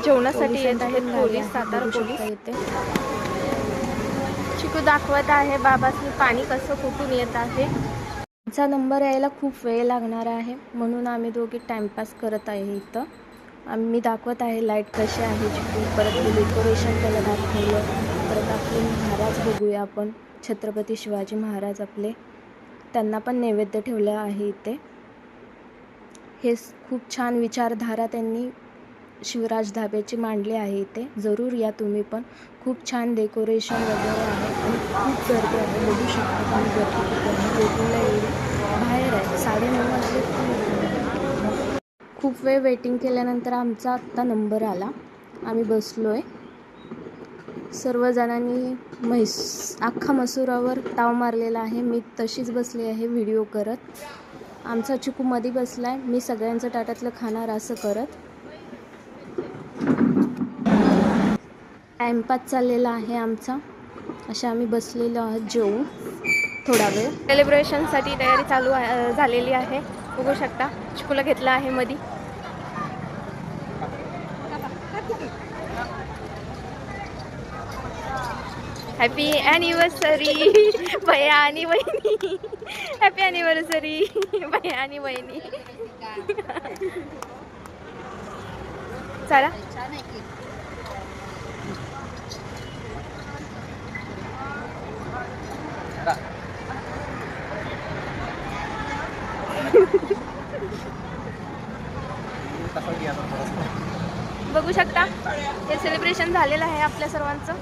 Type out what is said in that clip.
जेवणासाठी येत आहेत पोलीस, सातारा पोलीस येते. चिकू दाखवत आहे बाबासनी पाणी कसं कुठून येत आहे. आमचा नंबर यायला खूप वेळ लागणार आहे, म्हणून आम्ही दोघे टाइमपास करत आहे. इथं आम्ही दाखवत आहे लाईट कशी आहे चिकू. परत डेकोरेशन त्याला दाखवलं. परत आपले महाराज बघूया आपण, छत्रपती शिवाजी महाराज आपले, त्यांना पण नैवेद्य ठेवलं आहे इथे. हे खूप छान विचारधारा त्यांनी शिवराज धाब्याची मांडली आहे इथे. जरूर या तुम्ही पण. खूप छान डेकोरेशन वगैरे आहे आणि खूप गर्दी आहे. बघू शकता तुम्ही गर्दी वेटिंगला येईल. बाहेर आहे 9:30 वाजले. खूप वेळ वेटिंग केल्यानंतर आमचा आत्ता नंबर आला. आम्ही बसलो आहे. सर्वजणांनी अख्खा मसुरावर ताव मारलेला आहे. मी तशीच बसली आहे व्हिडिओ करत. आमचा चिकू मध्ये बसलाय. मी सगळ्यांचं ताटातलं खाणार असं करत. टाइमपास चाललेला आहे आमचा. अशा आम्ही बसलेलो आहोत जेवून थोडा वेळ. सेलिब्रेशनसाठी तयारी चालू झालेली आहे. बघू शकता चिकूला घेतला आहे मध्ये. हॅपी ॲनिव्हर्सरी भैया आणि वहिनी. हॅपी ॲनिव्हर्सरी भैया आणि वहिनी. चला बघू शकता हे सेलिब्रेशन झालेलं आहे आपल्या सर्वांचं.